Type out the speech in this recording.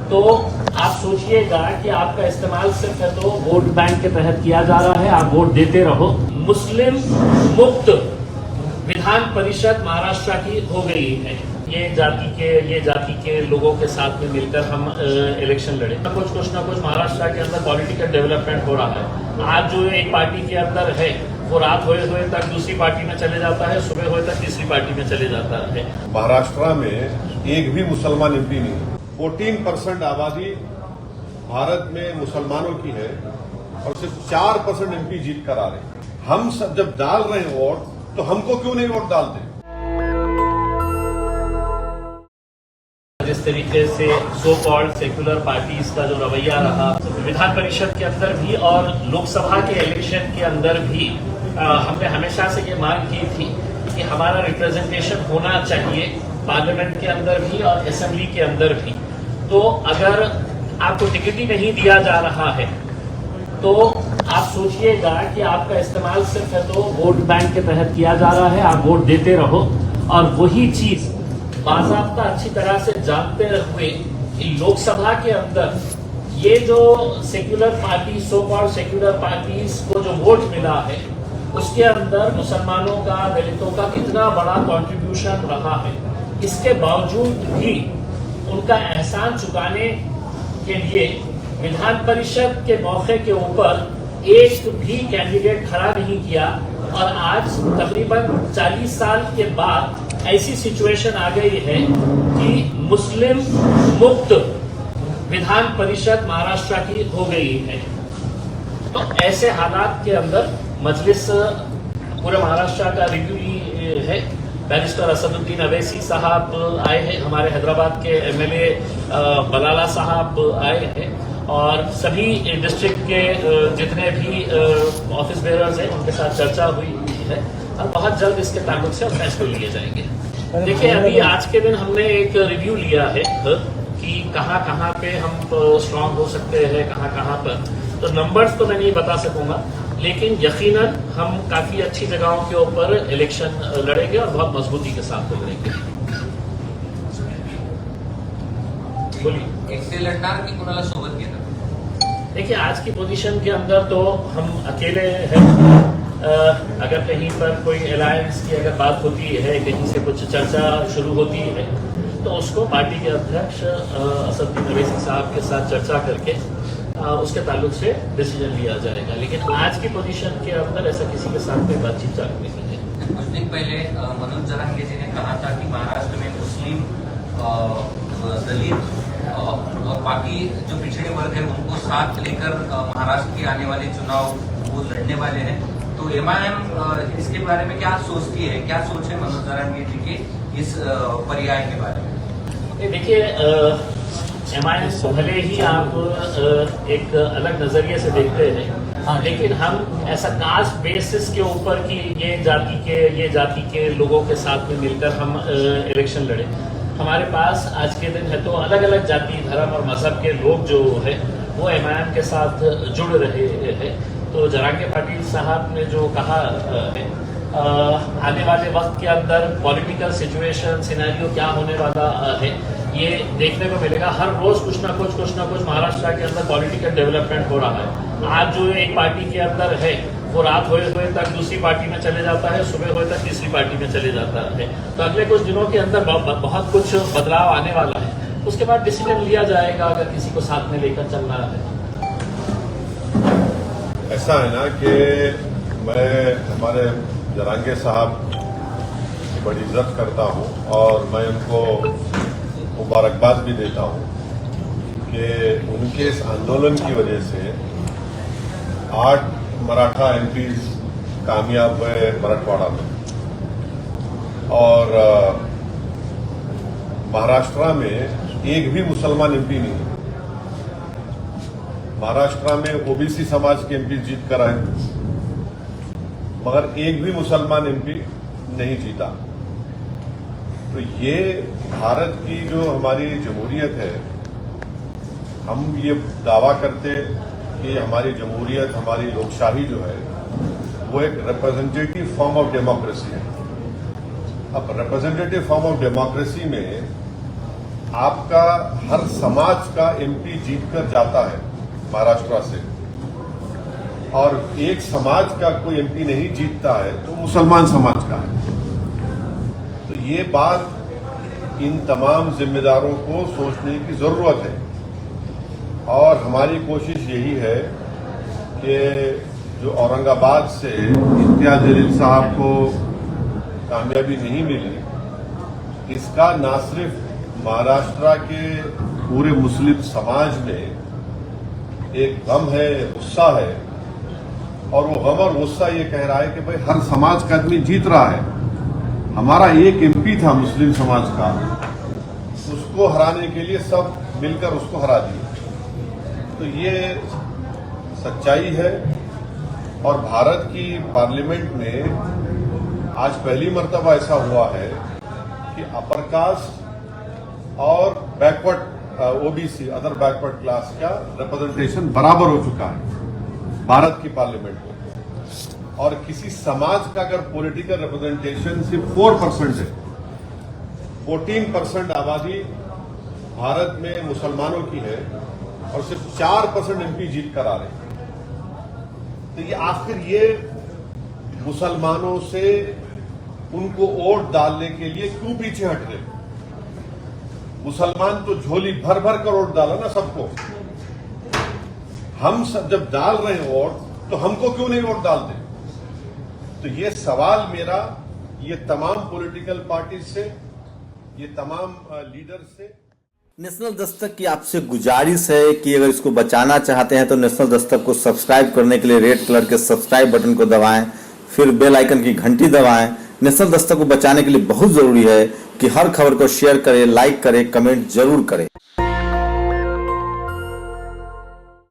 तो आप सोचिएगा कि आपका इस्तेमाल सिर्फ है तो वोट बैंक के तहत किया जा रहा है, आप वोट देते रहो। मुस्लिम मुक्त विधान परिषद महाराष्ट्र की हो गई है। ये जाति के लोगों के साथ में मिलकर हम इलेक्शन लड़े। कुछ ना कुछ महाराष्ट्र के अंदर पॉलिटिकल डेवलपमेंट हो रहा है। आज जो एक पार्टी के अंदर है वो रात हुए तक दूसरी पार्टी में चले जाता है, सुबह हुए तक तीसरी पार्टी में चले जाता है। महाराष्ट्र में एक भी मुसलमान एमपी नहीं। 14% आबादी भारत में मुसलमानों की है और सिर्फ 4% एमपी जीत कर आ रहे हैं। हम सब जब डाल रहे हैं वोट तो हमको क्यों नहीं वोट डालते? जिस तरीके से सो कॉल्ड सेक्युलर पार्टीज का जो रवैया रहा विधान परिषद के अंदर भी और लोकसभा के इलेक्शन के अंदर भी, हमने हमेशा से ये मांग की थी कि हमारा रिप्रेजेंटेशन होना चाहिए पार्लियामेंट के अंदर भी और असेंबली के अंदर भी। तो अगर आपको टिकट ही नहीं दिया जा रहा है तो आप सोचिएगा कि आपका इस्तेमाल सिर्फ है तो वोट बैंक के तहत किया जा रहा है, आप वोट देते रहो। और वही चीज बाज़ाब्ता अच्छी तरह से जानते हुए लोकसभा के अंदर ये जो secular party, so called secular parties को जो वोट मिला है उसके अंदर मुसलमानों का, दलितों का कितना बड़ा कंट्रीब्यूशन रहा है, इसके बावजूद भी उनका एहसान चुकाने के लिए विधान परिषद के मौके के ऊपर एक भी कैंडिडेट खड़ा नहीं किया। और आज तकरीबन 40 साल के बाद ऐसी सिचुएशन आ गई है कि मुस्लिम मुक्त विधान परिषद महाराष्ट्र की हो गई है। तो ऐसे हालात के अंदर मजलिस पूरे महाराष्ट्र का रिव्यू है। बैरिस्टर असदुद्दीन अवैसी साहब आए हैं, हमारे हैदराबाद के एमएलए बलाला साहब आए हैं और सभी डिस्ट्रिक्ट के जितने भी ऑफिस बेयरर्स हैं उनके साथ चर्चा हुई है और बहुत जल्द इसके ताल्लुक से फैसले लिए जाएंगे। देखिए, अभी आज के दिन हमने एक रिव्यू लिया है कि कहाँ पे हम स्ट्रांग हो सकते हैं, कहाँ पर। तो नंबर्स तो मैं नहीं बता सकूंगा, लेकिन यकीनन हम काफी अच्छी जगहों के ऊपर इलेक्शन लड़ेंगे और बहुत मजबूती के साथ लड़ेंगे। बोलिए, एकटे लढणार की कोणाला सोबत घेणार? देखिए, आज की पोजीशन के अंदर तो हम अकेले हैं। अगर कहीं पर कोई अलायंस की अगर बात होती है, कहीं से कुछ चर्चा शुरू होती है तो उसको पार्टी के अध्यक्ष असदुद्दीन अवैसी साहब के साथ चर्चा करके उसके ताल्लुक से डिसीजन लिया जाएगा। लेकिन आज की पोजीशन के अंदर ऐसा किसी के साथ कोई बातचीत चालू नहीं है। कुछ दिन पहले मनोज जरांगे जी ने कहा था कि महाराष्ट्र में मुस्लिम, दलित और बाकी जो पिछड़े वर्ग है उनको साथ लेकर महाराष्ट्र के आने वाले चुनाव वो लड़ने वाले हैं। तो एमआईएम इसके बारे में क्या सोचती है, क्या सोच है मनोज जरांगे जी के इस पर्याय के बारे में? देखिए, एमआईएम भले ही आप एक अलग नजरिए से देखते हैं, लेकिन हम ऐसा कास्ट बेसिस के ऊपर कि ये जाति के लोगों के साथ में मिलकर हम इलेक्शन लड़े। हमारे पास आज के दिन है तो अलग अलग जाति, धर्म और मजहब के लोग जो है वो एमआईएम के साथ जुड़ रहे हैं। तो जरांगे पाटिल साहब ने जो कहा है, आने वाले वक्त के अंदर पॉलिटिकल सिचुएशन सिनेरियो क्या होने वाला है ये देखने को मिलेगा। हर रोज कुछ ना कुछ महाराष्ट्र के अंदर पॉलिटिकल डेवलपमेंट हो रहा है। आज जो एक पार्टी के अंदर है वो रात हुए तक दूसरी पार्टी में चले जाता है, सुबह हुए तक तीसरी पार्टी में चले जाता है। तो अगले कुछ दिनों के अंदर बहुत कुछ बदलाव आने वाला है। उसके बाद डिसीजन लिया जाएगा अगर किसी को साथ में लेकर चलना है। ऐसा है ना कि मैं हमारे जरांगे साहब की बड़ी इज्जत करता हूं और मैं उनको मुबारकबाद भी देता हूं कि उनके इस आंदोलन की वजह से 8 मराठा एमपीज कामयाब हुए मराठवाड़ा में और महाराष्ट्र में एक भी मुसलमान एमपी नहीं। महाराष्ट्र में ओबीसी समाज के एमपी जीत कर आए मगर एक भी मुसलमान एमपी नहीं जीता। तो ये भारत की जो हमारी जमहूरियत है, हम ये दावा करते कि हमारी जमहूरियत, हमारी लोकशाही जो है वो एक रिप्रेजेंटेटिव फॉर्म ऑफ डेमोक्रेसी है। अब रिप्रेजेंटेटिव फॉर्म ऑफ डेमोक्रेसी में आपका हर समाज का एमपी जीतकर जाता है महाराष्ट्र से, और एक समाज का कोई एमपी नहीं जीतता है तो मुसलमान समाज का है। तो ये बात इन तमाम जिम्मेदारों को सोचने की जरूरत है, और हमारी कोशिश यही है कि जो औरंगाबाद से इम्तियाज जलील साहब को कामयाबी नहीं मिली, इसका न सिर्फ महाराष्ट्र के पूरे मुस्लिम समाज में एक गम है, गुस्सा है, और वो गम और गुस्सा ये कह रहा है कि भाई हर समाज का आदमी जीत रहा है। हमारा एक एमपी था मुस्लिम समाज का, उसको हराने के लिए सब मिलकर उसको हरा दिए। तो ये सच्चाई है, और भारत की पार्लियामेंट में आज पहली मर्तबा ऐसा हुआ है कि अपर कास्ट और backward OBC, other backward class का रिप्रेजेंटेशन बराबर हो चुका है भारत की पार्लियामेंट में। और किसी समाज का अगर पॉलिटिकल रिप्रेजेंटेशन सिर्फ 4% है, 14% आबादी भारत में मुसलमानों की है, और सिर्फ 4% एमपी जीत कर आ रहे हैं। तो ये आखिर ये मुसलमानों से उनको वोट डालने के लिए क्यों पीछे हट रहे? मुसलमान तो झोली भर भर कर वोट डाला ना सबको। हम सब जब डाल रहे हैं वोट, तो हमको क्यों नहीं वोट डालते? तो ये सवाल मेरा ये तमाम पॉलिटिकल पार्टी से, ये तमाम लीडर से। नेशनल दस्तक की आपसे गुजारिश है कि अगर इसको बचाना चाहते हैं तो नेशनल दस्तक को सब्सक्राइब करने के लिए रेड कलर के सब्सक्राइब बटन को दबाएं, फिर बेल आइकन की घंटी दबाएं। नेशनल दस्तक को बचाने के लिए बहुत जरूरी है कि हर खबर को शेयर करें, लाइक करें, कमेंट जरूर करें।